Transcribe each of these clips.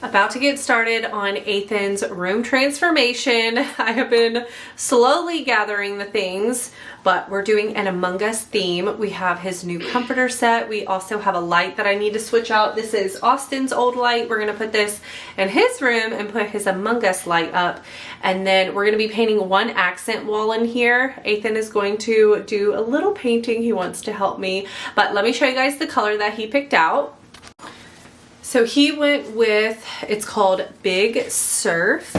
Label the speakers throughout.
Speaker 1: About to get started on Ethan's room transformation. I have been slowly gathering the things, but we're doing an Among Us theme. We have his new comforter set. We also have a light that I need to switch out. This is Austin's old light. We're gonna put this in his room and put his Among Us light up. And then we're gonna be painting one accent wall in here. Ethan is going to do a little painting. He wants to help me, but let me show you guys the color that he picked out. So he went with, it's called Big Surf.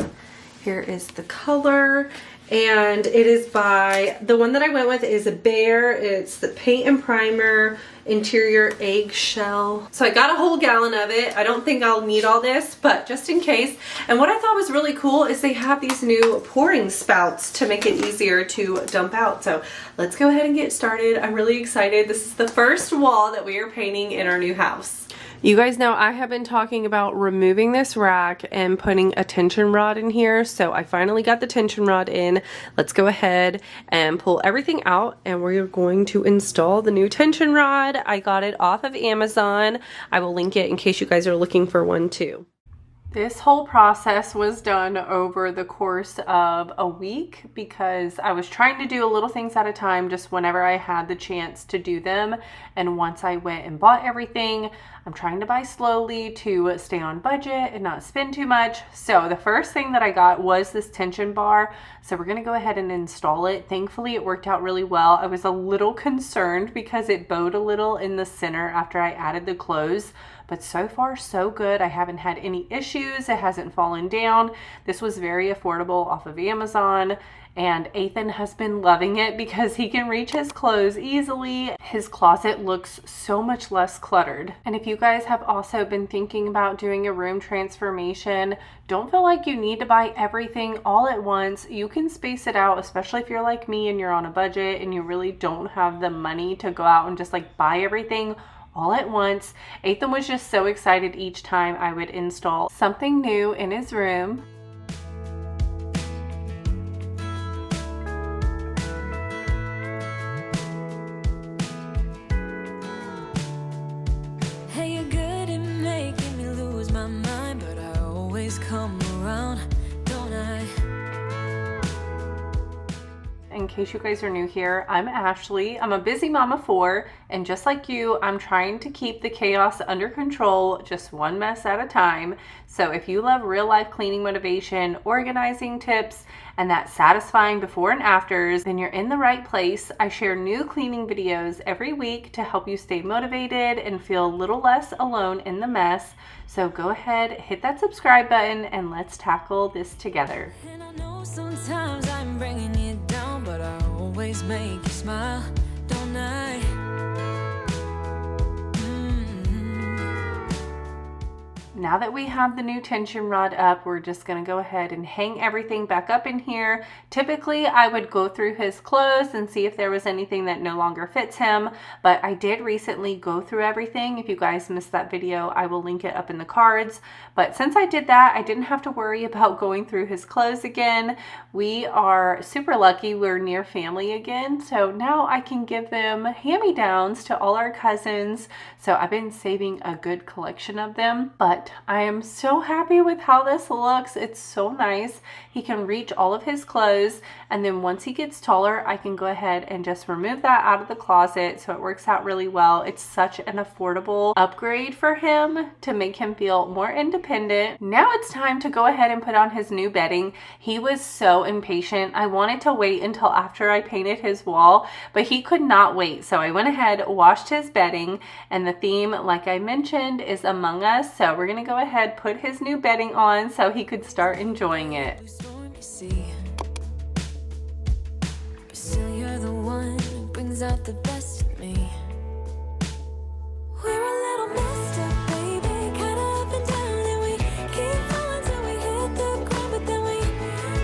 Speaker 1: Here is the color, and it is by, the one that I went with is a Bear. It's the paint and primer, interior eggshell. So I got a whole gallon of it. I don't think I'll need all this, but just in case. And what I thought was really cool is they have these new pouring spouts to make it easier to dump out. So let's go ahead and get started. I'm really excited. This is the first wall that we are painting in our new house. You guys know I have been talking about removing this rack and putting a tension rod in here. So I finally got the tension rod in. Let's go ahead and pull everything out and we're going to install the new tension rod. I got it off of Amazon. I will link it in case you guys are looking for one too. This whole process was done over the course of a week because I was trying to do a little things at a time just whenever I had the chance to do them. And once I went and bought everything, I'm trying to buy slowly to stay on budget and not spend too much. So the first thing that I got was this tension bar. So we're gonna go ahead and install it. Thankfully, it worked out really well. I was a little concerned because it bowed a little in the center after I added the clothes. But so far, so good. I haven't had any issues. It hasn't fallen down. This was very affordable off of Amazon. And Ethan has been loving it because he can reach his clothes easily. His closet looks so much less cluttered. And if you guys have also been thinking about doing a room transformation, don't feel like you need to buy everything all at once. You can space it out, especially if you're like me and you're on a budget and you really don't have the money to go out and just like buy everything all at once. Ethan was just so excited each time I would install something new in his room.
Speaker 2: Hey, you're good at making me lose my mind, but I always come around, don't I?
Speaker 1: In case you guys are new here, I'm Ashley. I'm a busy mom of 4, and just like you, I'm trying to keep the chaos under control, just one mess at a time. So if you love real life cleaning motivation, organizing tips, and that satisfying before and afters, then you're in the right place. I share new cleaning videos every week to help you stay motivated and feel a little less alone in the mess. So go ahead, hit that subscribe button, and let's tackle this together.
Speaker 2: And I know sometimes I'm bringing you down, but I always make you smile, don't I?
Speaker 1: Now that we have the new tension rod up, we're just gonna go ahead and hang everything back up in here. Typically, I would go through his clothes and see if there was anything that no longer fits him, but I did recently go through everything. If you guys missed that video, I will link it up in the cards. But since I did that, I didn't have to worry about going through his clothes again. We are super lucky we're near family again, so now I can give them hand-me-downs to all our cousins. So I've been saving a good collection of them, but I am so happy with how this looks. It's so nice. He can reach all of his clothes, and then once he gets taller, I can go ahead and just remove that out of the closet, so it works out really well. It's such an affordable upgrade for him to make him feel more independent. Now it's time to go ahead and put on his new bedding. He was so impatient. I wanted to wait until after I painted his wall, but he could not wait. So I went ahead, washed his bedding, and the theme, like I mentioned, is Among Us. So we're gonna go ahead, put his new bedding on so he could start enjoying it.
Speaker 2: But still you're the one who brings out the best in me. We're a little messed up, baby, kinda up and down, and we keep falling till we hit the ground, but then we get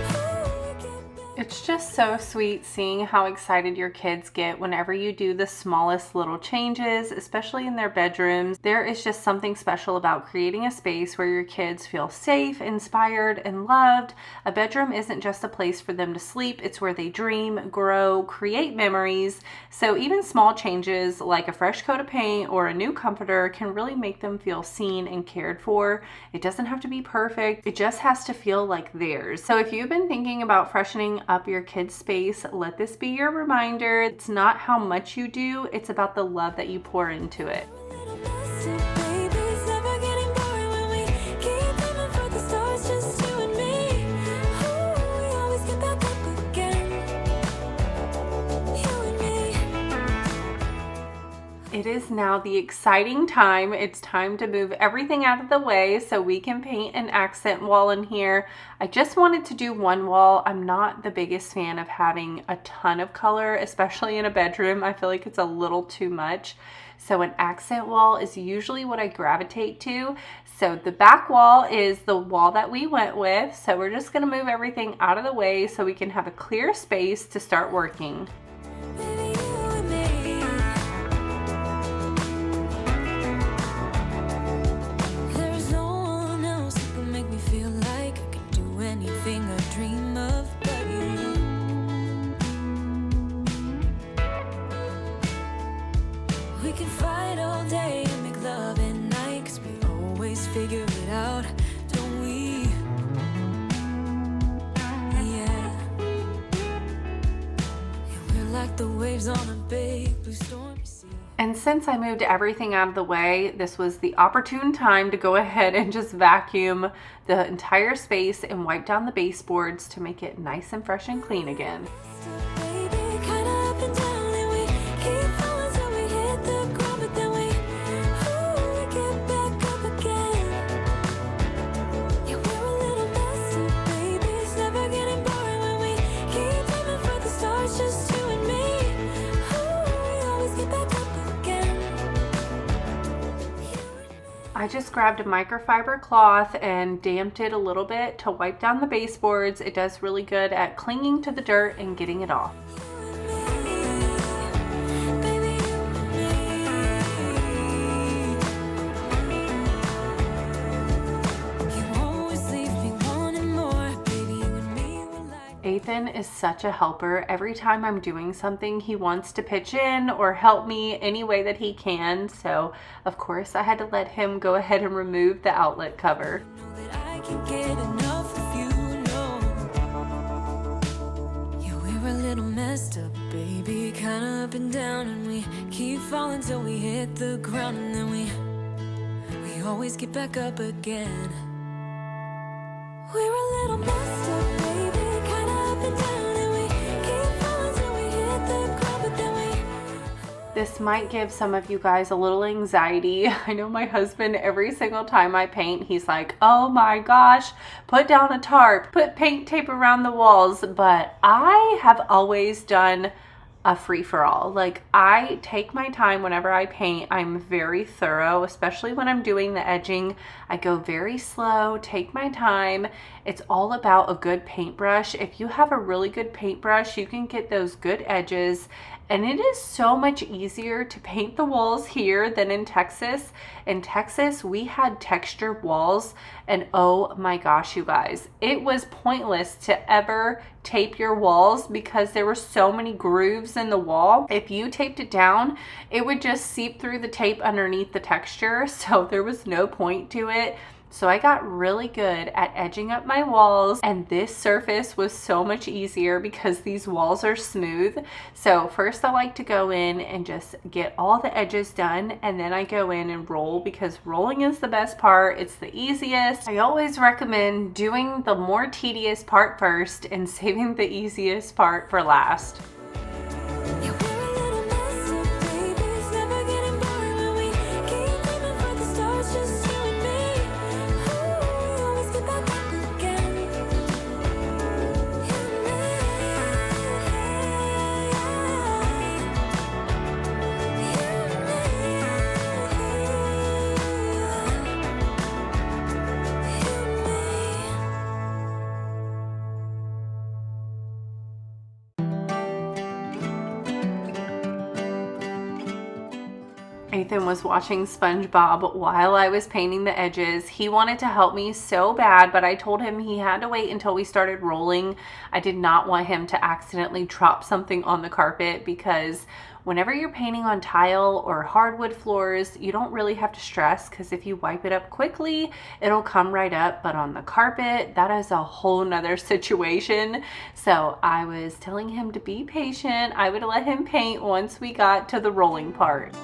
Speaker 2: back.
Speaker 1: It's just just so sweet seeing how excited your kids get whenever you do the smallest little changes, especially in their bedrooms. There is just something special about creating a space where your kids feel safe, inspired, and loved. A bedroom isn't just a place for them to sleep, it's where they dream, grow, create memories. So even small changes like a fresh coat of paint or a new comforter can really make them feel seen and cared for. It doesn't have to be perfect, it just has to feel like theirs. So if you've been thinking about freshening up your kids' space, let this be your reminder. It's not how much you do, it's about the love that you pour into it. It is now the exciting time. It's time to move everything out of the way so we can paint an accent wall in here. I just wanted to do one wall. I'm not the biggest fan of having a ton of color, especially in a bedroom. I feel like it's a little too much. So an accent wall is usually what I gravitate to. So the back wall is the wall that we went with. So we're just gonna move everything out of the way so we can have a clear space to start working.
Speaker 2: We can fight all day and make love at night, 'cause we always figure it out, don't we? Yeah. And we're like the waves on a big blue stormy sea.
Speaker 1: And since I moved everything out of the way, this was the opportune time to go ahead and just vacuum the entire space and wipe down the baseboards to make it nice and fresh and clean again. I just grabbed a microfiber cloth and damped it a little bit to wipe down the baseboards. It does really good at clinging to the dirt and getting it off. Ethan is such a helper. Every time I'm doing something, he wants to pitch in or help me any way that he can. So, of course, I had to let him go ahead and remove the outlet cover.
Speaker 2: Baby, kinda up and down, and we keep falling till we hit the ground, and then we always get back up again. We're a little messed up, baby, kinda up and down, and we keep falling till we hit the ground, but then we...
Speaker 1: This might give some of you guys a little anxiety. I know my husband, every single time I paint, he's like, oh my gosh, put down a tarp, put paint tape around the walls. But I have always done a free-for-all. Like, I take my time whenever I paint. I'm very thorough, especially when I'm doing the edging. I go very slow, take my time. It's all about a good paintbrush. If you have a really good paintbrush, you can get those good edges. And it is so much easier to paint the walls here than in Texas. In Texas, we had texture walls, and oh my gosh, you guys, it was pointless to ever tape your walls because there were so many grooves in the wall. If you taped it down, it would just seep through the tape underneath the texture, so there was no point to it. So I got really good at edging up my walls, and this surface was so much easier because these walls are smooth. So first I like to go in and just get all the edges done, and then I go in and roll because rolling is the best part. It's the easiest. I always recommend doing the more tedious part first and saving the easiest part for last. Ethan was watching SpongeBob while I was painting the edges. He wanted to help me so bad, but I told him he had to wait until we started rolling. I did not want him to accidentally drop something on the carpet, because whenever you're painting on tile or hardwood floors, you don't really have to stress, because if you wipe it up quickly, it'll come right up. But on the carpet, that is a whole nother situation. So I was telling him to be patient. I would let him paint once we got to the rolling part.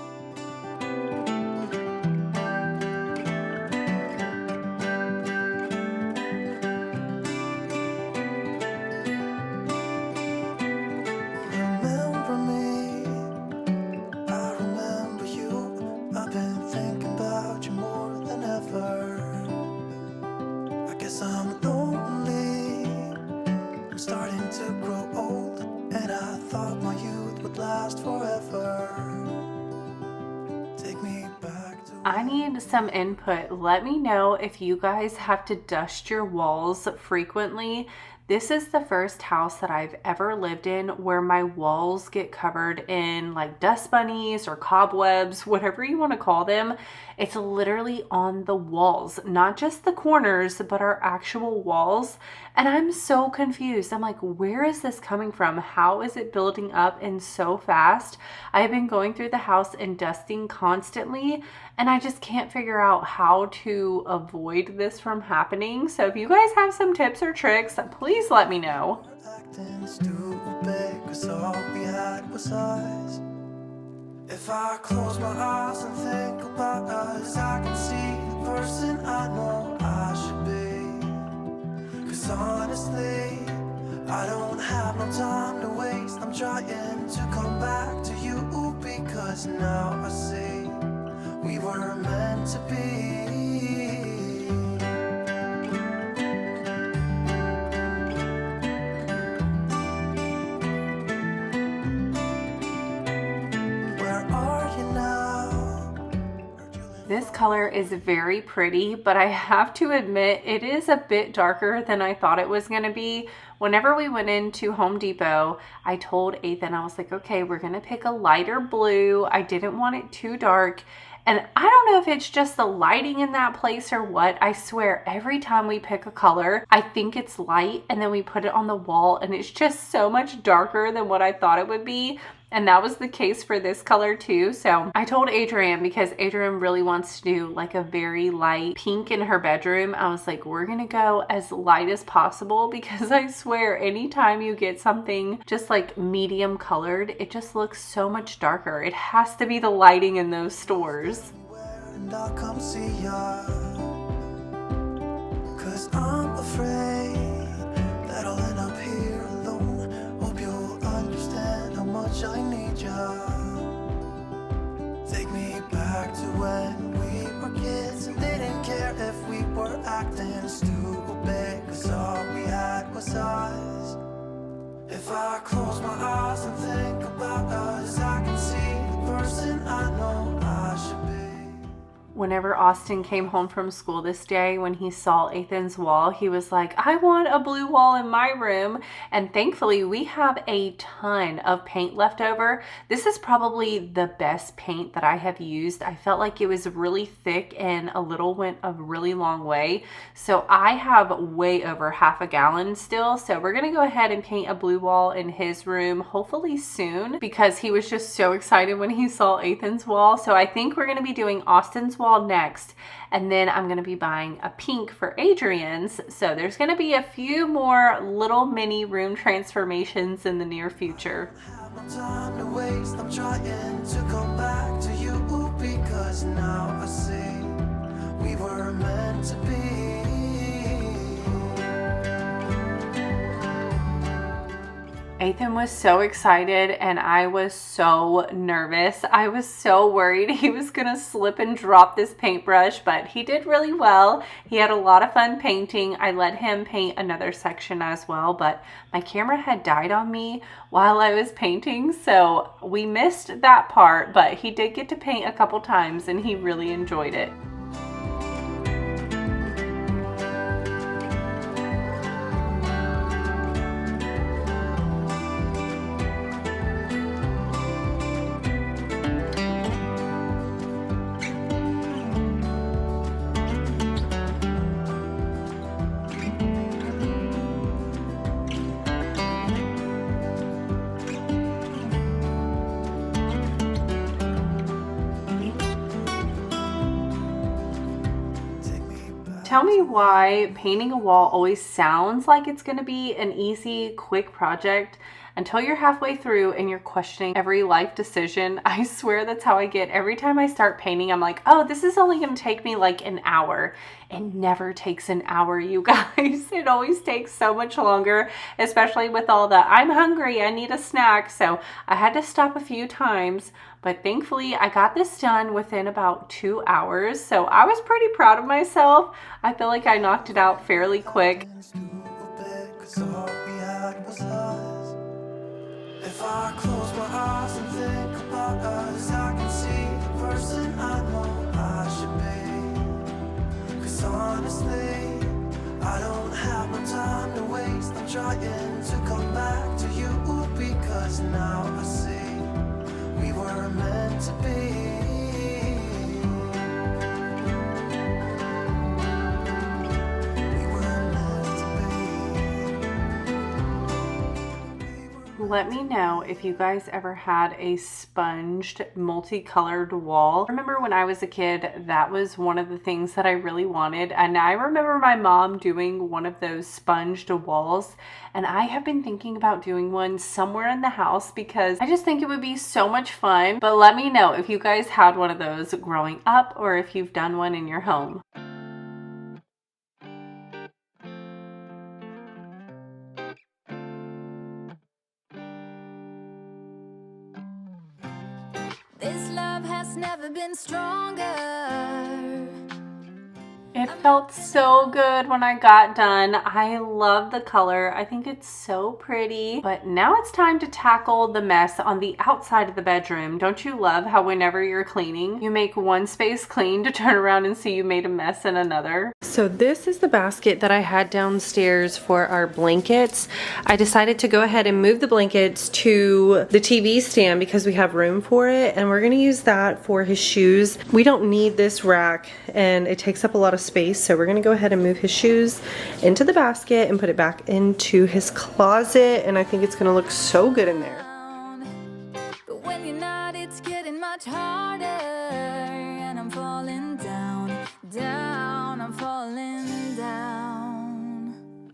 Speaker 1: I need some input. Let me know if you guys have to dust your walls frequently. This is the first house that I've ever lived in where my walls get covered in like dust bunnies or cobwebs, whatever you want to call them. It's literally on the walls, not just the corners, but our actual walls. And I'm so confused. I'm like, where is this coming from? How is it building up and so fast? I've been going through the house and dusting constantly, and I just can't figure out how to avoid this from happening. So if you guys have some tips or tricks, please let me know.
Speaker 3: If I close my eyes and think about us, I can see the person I know I should be. 'Cause honestly, I don't have no time to waste. I'm trying to come back to you, because now I see we were meant to be.
Speaker 1: This color is very pretty, but I have to admit it is a bit darker than I thought it was going to be. Whenever we went into Home Depot, I told Ethan, I was like, okay, we're going to pick a lighter blue. I didn't want it too dark. And I don't know if it's just the lighting in that place or what. I swear every time we pick a color, I think it's light, and then we put it on the wall and it's just so much darker than what I thought it would be. And that was the case for this color too. So I told Adrienne, because Adrienne really wants to do like a very light pink in her bedroom, I was like, we're gonna go as light as possible, because I swear anytime you get something just like medium colored, it just looks so much darker. It has to be the lighting in those stores.
Speaker 3: And I'll come see ya, 'cause I'm afraid that I'll end up here alone. Hope you'll understand how much I need ya. Take me back to when we were kids and didn't care if we were acting stupid, 'cause all we had was us. If I close my eyes and think about us, I can see the person I know I should be.
Speaker 1: Whenever Austin came home from school this day, when he saw Ethan's wall, he was like, I want a blue wall in my room. And thankfully, we have a ton of paint left over. This is probably the best paint that I have used. I felt like it was really thick and a little went a really long way. So I have way over half a gallon still. So we're going to go ahead and paint a blue wall in his room, hopefully soon, because he was just so excited when he saw Ethan's wall. So I think we're going to be doing Austin's wall next, and then I'm going to be buying a pink for Adrienne's. So there's going to be a few more little mini room transformations in the near future.
Speaker 3: No time to waste. I'm trying to come back to you, because now I see we were meant to be.
Speaker 1: Ethan was so excited and I was so nervous. I was so worried he was gonna slip and drop this paintbrush, but he did really well. He had a lot of fun painting. I let him paint another section as well, but my camera had died on me while I was painting, so we missed that part, but he did get to paint a couple times and he really enjoyed it. Tell me why painting a wall always sounds like it's going to be an easy, quick project until you're halfway through and you're questioning every life decision. I swear that's how I get every time I start painting. I'm like, oh, this is only going to take me like an hour. It never takes an hour, you guys. It always takes so much longer, especially with all the I'm hungry, I need a snack. So I had to stop a few times, but thankfully I got this done within about 2 hours. So I was pretty proud of myself. I feel like I knocked it out fairly quick.
Speaker 3: If I close my eyes and think about us, I can see the person I know I should be. 'Cause honestly, I don't have no time to waste. I'm trying to come back to you because now I see we were meant to be.
Speaker 1: Let me know if you guys ever had a sponged multicolored wall. I remember when I was a kid, that was one of the things that I really wanted. And I remember my mom doing one of those sponged walls. And I have been thinking about doing one somewhere in the house because I just think it would be so much fun. But let me know if you guys had one of those growing up or if you've done one in your home.
Speaker 2: This love has never been stronger.
Speaker 1: It felt so good when I got done. I love the color. I think it's so pretty. But now it's time to tackle the mess on the outside of the bedroom. Don't you love how whenever you're cleaning, you make one space clean to turn around and see you made a mess in another? So this is the basket that I had downstairs for our blankets. I decided to go ahead and move the blankets to the TV stand because we have room for it, and we're gonna use that for his shoes. We don't need this rack and it takes up a lot of space, so we're gonna go ahead and move his shoes into the basket and put it back into his closet, and I think it's gonna look so good in there.
Speaker 2: But when you're not, it's getting much harder, and I'm falling down, I'm falling down.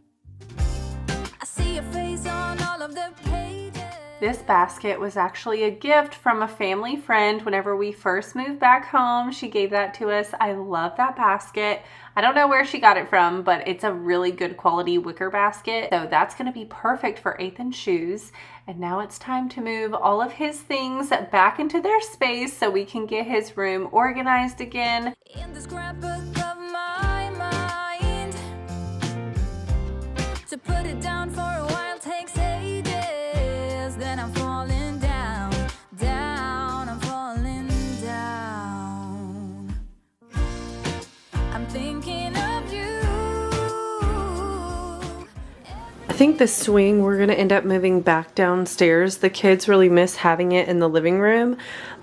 Speaker 2: I see your face on all of the pages.
Speaker 1: This basket was actually a gift from a family friend whenever we first moved back home. She gave that to us. I love that basket. I don't know where she got it from, but it's a really good quality wicker basket. So that's gonna be perfect for Ethan's shoes. And now it's time to move all of his things back into their space so we can get his room organized again.
Speaker 2: In the scrapbook of my mind, to put it down for a while takes ages. Then I'm falling down, I'm falling down. I'm thinking of you.
Speaker 1: I think the swing we're gonna end up moving back downstairs. The kids really miss having it in the living room.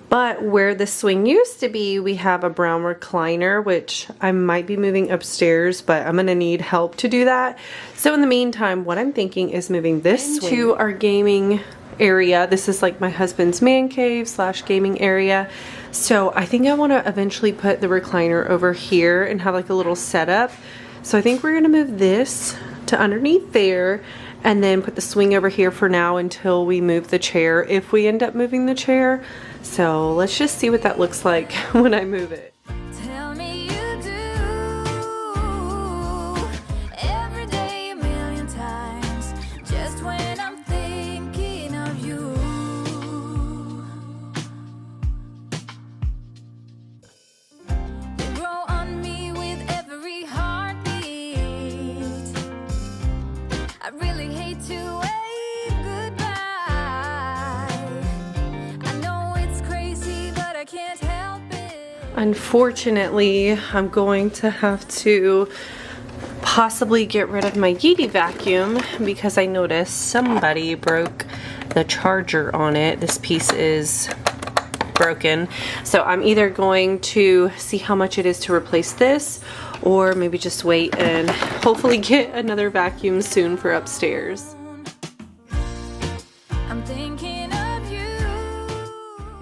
Speaker 1: But where the swing used to be, we have a brown recliner, which I might be moving upstairs, but I'm gonna need help to do that. So in the meantime, what I'm thinking is moving this to our gaming area. This is like my husband's man cave / gaming area. So I think I want to eventually put the recliner over here and have like a little setup. So I think we're gonna move this to underneath there and then put the swing over here for now until we move the chair, if we end up moving the chair. So let's just see what that looks like when I move it.
Speaker 2: Tell me you do, every day a million times, just when I'm thinking of you. You grow on me with every heartbeat. I really hate to wave goodbye. I know it's crazy, but I can't help it.
Speaker 1: Unfortunately, I'm going to have to possibly get rid of my Yeti vacuum because I noticed somebody broke the charger on it. This piece is broken. So I'm either going to see how much it is to replace this, or maybe just wait and hopefully get another vacuum soon for upstairs.
Speaker 2: I'm thinking of you.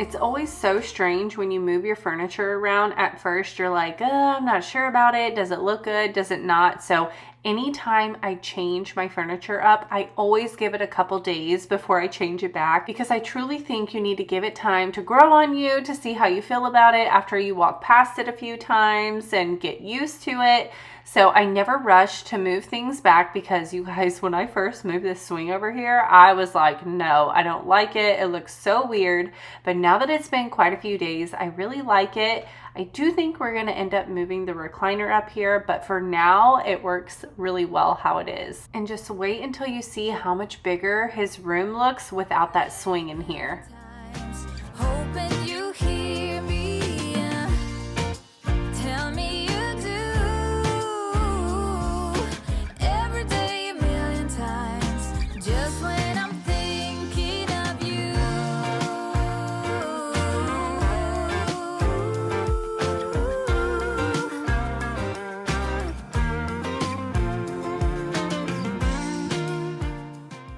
Speaker 1: It's always so strange when you move your furniture around. At first, you're like, I'm not sure about it. Does it look good? Does it not? So anytime I change my furniture up, I always give it a couple days before I change it back, because I truly think you need to give it time to grow on you, to see how you feel about it after you walk past it a few times and get used to it. So I never rush to move things back, because you guys, when I first moved this swing over here, I was like, no, I don't like it. It looks so weird. But now that it's been quite a few days, I really like it. I do think we're going to end up moving the recliner up here, but for now it works really well how it is. And just wait until you see how much bigger his room looks without that swing in here.
Speaker 2: Hoping you hear me, tell me you do. Every day, a million times, just when I'm thinking of you.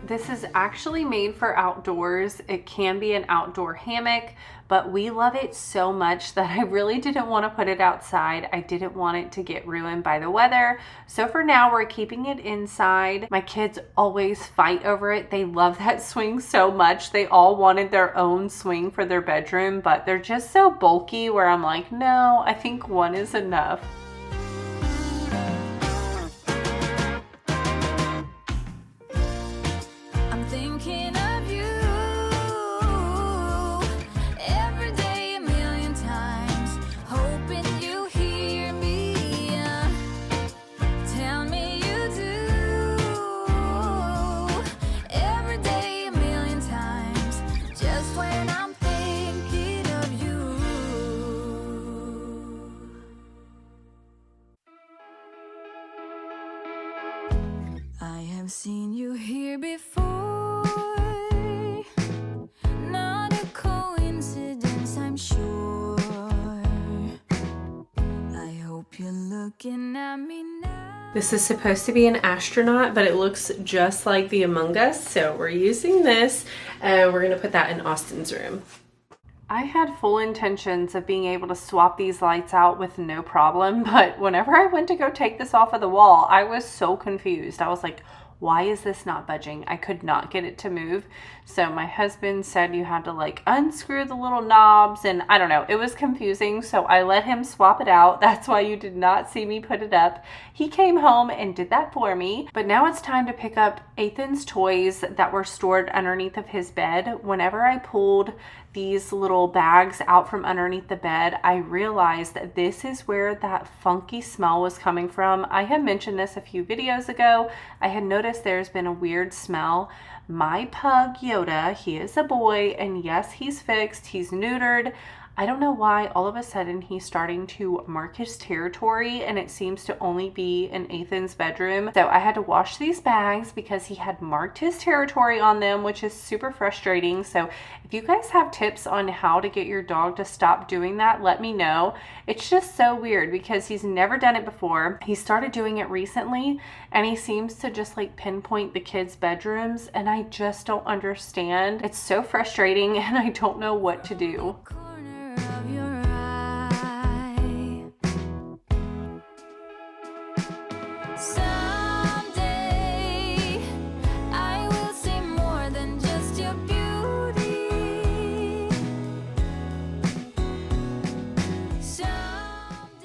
Speaker 1: This is actually made for outdoors. It can be an outdoor hammock, but we love it so much that I really didn't want to put it outside. I didn't want it to get ruined by the weather. So for now, we're keeping it inside. My kids always fight over it. They love that swing so much. They all wanted their own swing for their bedroom, but they're just so bulky where I'm like, no, I think one is enough.
Speaker 2: I'm thinking of you every day, a million times, hoping you hear me, tell me you do. Every day, a million times, just when I'm thinking of you. I have seen you here before. Not a coincidence, I'm sure. I hope you're looking at me now.
Speaker 1: This is supposed to be an astronaut, but it looks just like the Among Us. So we're using this, and we're gonna put that in Austin's room. I had full intentions of being able to swap these lights out with no problem, but whenever I went to go take this off of the wall, I was so confused. I was like, why is this not budging? I could not get it to move. So my husband said you had to like unscrew the little knobs, and I don't know, it was confusing. So I let him swap it out. That's why you did not see me put it up. He came home and did that for me. But now it's time to pick up Ethan's toys that were stored underneath of his bed. Whenever I pulled these little bags out from underneath the bed, I realized that this is where that funky smell was coming from. I had mentioned this a few videos ago. I had noticed there's been a weird smell. My pug Yoda, he is a boy, and yes, he's fixed, he's neutered. I don't know why all of a sudden he's starting to mark his territory, and it seems to only be in Ethan's bedroom. So I had to wash these bags because he had marked his territory on them, which is super frustrating. So if you guys have tips on how to get your dog to stop doing that, let me know. It's just so weird because he's never done it before. He started doing it recently, and he seems to just like pinpoint the kids' bedrooms, and I just don't understand. It's so frustrating, and I don't know what to do.
Speaker 2: Corner of your eye. Someday I will see more than just your beauty.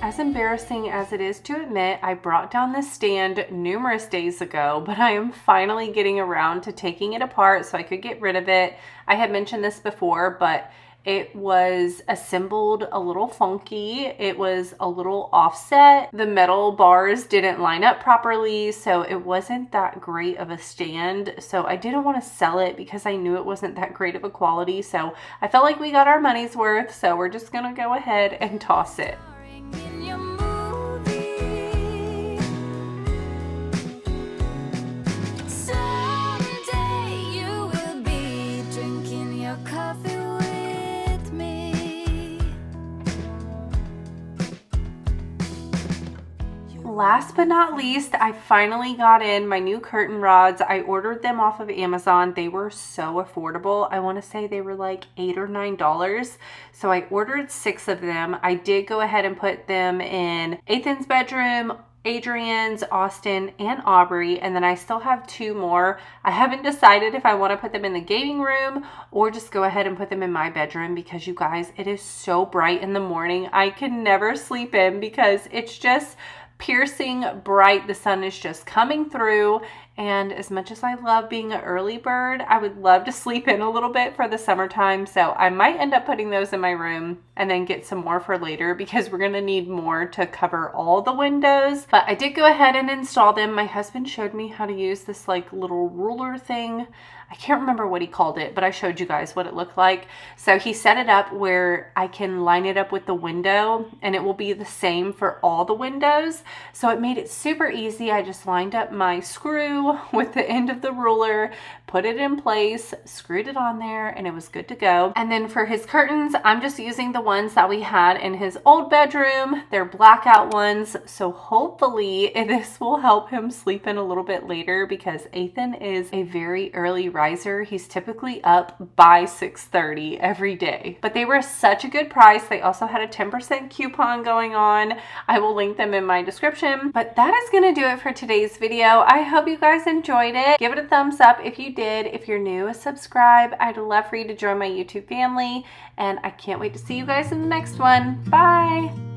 Speaker 1: As embarrassing as it is to admit, I brought down this stand numerous days ago, but I am finally getting around to taking it apart so I could get rid of it. I had mentioned this before, but it was assembled a little funky. It was a little offset. The metal bars didn't line up properly, so it wasn't that great of a stand. So I didn't want to sell it because I knew it wasn't that great of a quality. So I felt like we got our money's worth, so we're just gonna go ahead and toss it.
Speaker 2: In your movie. Someday you will be drinking your coffee with me.
Speaker 1: last but not least, I finally got in my new curtain rods. I ordered them off of Amazon. They were so affordable. I want to say they were like $8 or $9. So I ordered 6 of them. I did go ahead and put them in Ethan's bedroom, Adrian's, Austin, and Aubrey, and then I still have 2 more. I haven't decided if I want to put them in the gaming room or just go ahead and put them in my bedroom because you guys, it is so bright in the morning. I can never sleep in because it's just piercing bright. The sun is just coming through, and as much as I love being an early bird, I would love to sleep in a little bit for the summertime. So I might end up putting those in my room and then get some more for later because we're going to need more to cover all the windows. But I did go ahead and install them. My husband showed me how to use this like little ruler thing. I can't remember what he called it, but I showed you guys what it looked like. So he set it up where I can line it up with the window and it will be the same for all the windows. So it made it super easy. I just lined up my screw with the end of the ruler, put it in place, screwed it on there, and it was good to go. And then for his curtains, I'm just using the ones that we had in his old bedroom. They're blackout ones. So hopefully this will help him sleep in a little bit later because Ethan is a very early riser. He's typically up by 6:30 every day. But they were such a good price. They also had a 10% coupon going on. I will link them in my description. But that is going to do it for today's video. I hope you guys enjoyed it. Give it a thumbs up if you did. If you're new, subscribe. I'd love for you to join my YouTube family. And I can't wait to see you guys in the next one. Bye!